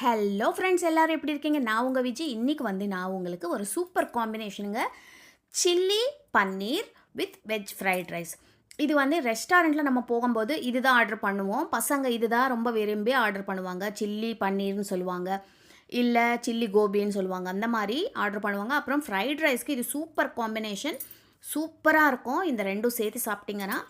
Hello friends, எல்லாரும் எப்படி இருக்கீங்க? நான் உங்கள் விஜய். இன்றைக்கி நான் உங்களுக்கு ஒரு சூப்பர் காம்பினேஷனுங்க. Chilli paneer with veg fried rice. இது ரெஸ்டாரண்ட்டில் நம்ம போகும்போது இதுதான் ஆர்டர் பண்ணுவோம். பசங்க இதுதான் ரொம்ப விரும்பி ஆர்டர் பண்ணுவாங்க. சில்லி பன்னீர்னு சொல்லுவாங்க, இல்லை சில்லி கோபின்னு சொல்லுவாங்க. அந்த மாதிரி ஆர்டர் பண்ணுவாங்க. அப்புறம் ஃப்ரைட் ரைஸ்க்கு இது சூப்பர் காம்பினேஷன். சூப்பராக இருக்கும். இந்த ரெண்டும் சேர்த்து சாப்பிட்டிங்கன்னா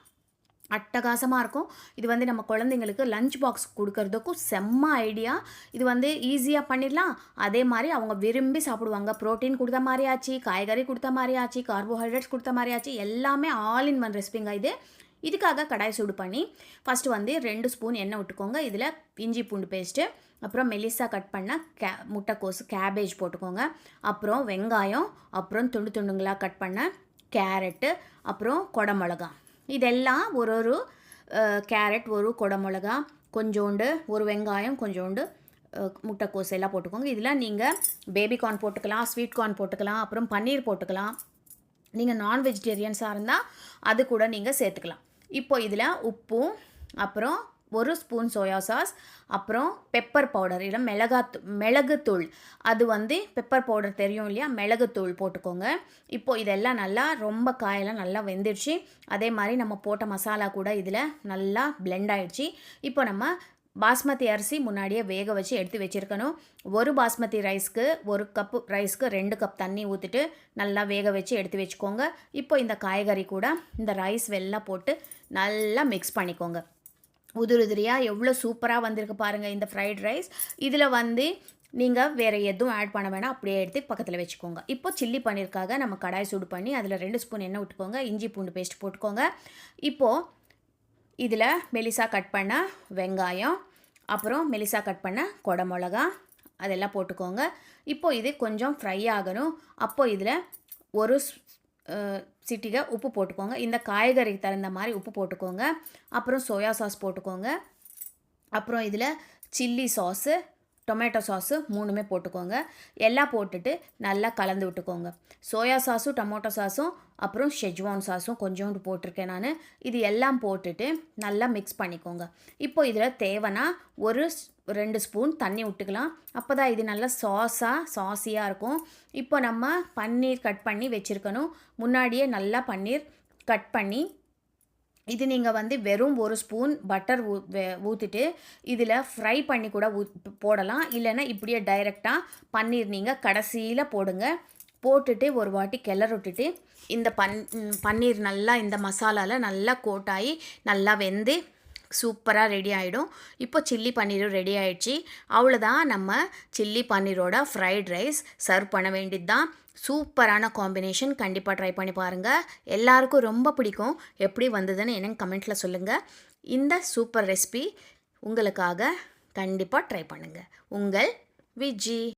அட்டகாசமாக இருக்கும். இது நம்ம குழந்தைங்களுக்கு லஞ்ச் பாக்ஸ் கொடுக்கறதுக்கும் செம்ம ஐடியா. இது ஈஸியாக பண்ணிடலாம். அதே மாதிரி அவங்க விரும்பி சாப்பிடுவாங்க. ப்ரோட்டீன் கொடுத்த மாதிரி ஆச்சு, காய்கறி கொடுத்த மாதிரி ஆச்சு, கார்போஹைட்ரேட்ஸ் கொடுத்த மாதிரி ஆச்சு. எல்லாமே ஆல் இன் ஒன் ரெசிபிங்க இது. இதுக்காக கடாய் சூடு பண்ணி ஃபஸ்ட்டு 2 ஸ்பூன் எண்ணெய் விட்டுக்கோங்க. இதில் இஞ்சி பூண்டு பேஸ்ட்டு, அப்புறம் மெலிசா கட் பண்ண முட்டைக்கோஸ் கேபேஜ் போட்டுக்கோங்க. அப்புறம் வெங்காயம், அப்புறம் துண்டு துண்டுங்களாக கட் பண்ண கேரட்டு, அப்புறம் குடமிளகா. இதெல்லாம் ஒரு கேரட், ஒரு குடமிளகா, கொஞ்சோண்டு ஒரு வெங்காயம், கொஞ்சோண்டு முட்டைக்கோஸ் எல்லாம் போட்டுக்கோங்க. இதில் நீங்கள் பேபிகார்ன் போட்டுக்கலாம், ஸ்வீட் கார்ன் போட்டுக்கலாம், அப்புறம் பன்னீர் போட்டுக்கலாம். நீங்கள் நான் வெஜிடேரியன்ஸாக இருந்தால் அது கூட நீங்கள் சேர்த்துக்கலாம். இப்போ இதில் உப்பும், அப்புறம் 1 ஸ்பூன் சோயா சாஸ், அப்புறம் பெப்பர் பவுடர், இல்லை மிளகுத்தூள். அது பெப்பர் பவுடர் தெரியும் இல்லையா, மிளகுத்தூள் போட்டுக்கோங்க. இப்போது இதெல்லாம் நல்லா ரொம்ப காயெல்லாம் நல்லா வெந்துடுச்சு. அதே மாதிரி நம்ம போட்ட மசாலா கூட இதில் நல்லா பிளெண்ட் ஆகிடுச்சு. இப்போ நம்ம பாஸ்மதி அரிசி முன்னாடியே வேக வச்சு எடுத்து வச்சுருக்கணும். ஒரு பாஸ்மதி ரைஸ்க்கு 1 கப்பு ரைஸ்க்கு 2 கப் தண்ணி ஊற்றிட்டு நல்லா வேக வச்சு எடுத்து வச்சுக்கோங்க. இப்போ இந்த காய்கறி கூட இந்த ரைஸ் வெள்ளை போட்டு நல்லா மிக்ஸ் பண்ணிக்கோங்க. உதிரியாக எவ்வளோ சூப்பராக வந்திருக்கு பாருங்கள் இந்த ஃப்ரைட் ரைஸ். இதில் நீங்கள் வேறு எதுவும் ஆட் பண்ண வேணாம், அப்படியே எடுத்து பக்கத்தில் வச்சுக்கோங்க. இப்போ சில்லி பன்னீருக்காக நம்ம கடாய் சூடு பண்ணி அதில் 2 ஸ்பூன் எண்ணெய் விட்டுக்கோங்க. இஞ்சி பூண்டு பேஸ்ட் போட்டுக்கோங்க. இப்போது இதில் மெலிசா கட் பண்ண வெங்காயம், அப்புறம் மெலிசா கட் பண்ண குடமிளகா அதெல்லாம் போட்டுக்கோங்க. இப்போது இது கொஞ்சம் ஃப்ரை ஆகணும். அப்போது இதில் ஒரு சிட்டிகை உப்பு போட்டுக்கோங்க. இந்த காய்கறிக்கு தகுந்த மாதிரி உப்பு போட்டுக்கோங்க. அப்புறம் சோயா சாஸ் போட்டுக்கோங்க. அப்புறம் இதில் சில்லி சாஸு, டொமேட்டோ சாஸு 3மே போட்டுக்கோங்க. எல்லாம் போட்டுட்டு நல்லா கலந்து விட்டுக்கோங்க. சோயா சாஸும் டொமேட்டோ சாஸும் அப்புறம் ஷெஜ்வான் சாஸும் கொஞ்சோண்டு போட்டிருக்கேன் நான். இது எல்லாம் போட்டுட்டு நல்லா மிக்ஸ் பண்ணிக்கோங்க. இப்போ இதில் தேவைன்னா 2 ஸ்பூன் தண்ணி விட்டுக்கலாம். அப்போ தான் இது நல்லா சாஸியாக இருக்கும். இப்போ நம்ம பன்னீர் கட் பண்ணி வச்சுருக்கணும். முன்னாடியே நல்லா பன்னீர் கட் பண்ணி இது நீங்கள் வெறும் 1 ஸ்பூன் பட்டர் ஊற்றிட்டு இதில் ஃப்ரை பண்ணி கூட போடலாம். இல்லைன்னா இப்படியே டைரெக்டாக பன்னீர் நீங்கள் கடைசியில் போடுங்க. போட்டுட்டு ஒரு வாட்டி கிளற விட்டுட்டு இந்த பன்னீர் நல்லா இந்த மசாலாவில் நல்லா கோட்டாகி நல்லா வெந்து சூப்பராக ரெடி ஆகிடும். இப்போ சில்லி பன்னீரும் ரெடி ஆகிடுச்சு. அவ்வளோதான், நம்ம சில்லி பன்னீரோட ஃப்ரைட் ரைஸ் சர்வ் பண்ண வேண்டியது தான். சூப்பரான காம்பினேஷன். கண்டிப்பாக ட்ரை பண்ணி பாருங்கள். எல்லாருக்கும் ரொம்ப பிடிக்கும். எப்படி வந்ததுன்னு எனக்கு கமெண்ட்டில் சொல்லுங்கள். இந்த சூப்பர் ரெசிபி உங்களுக்காக கண்டிப்பாக ட்ரை பண்ணுங்கள். உங்கள் விஜி.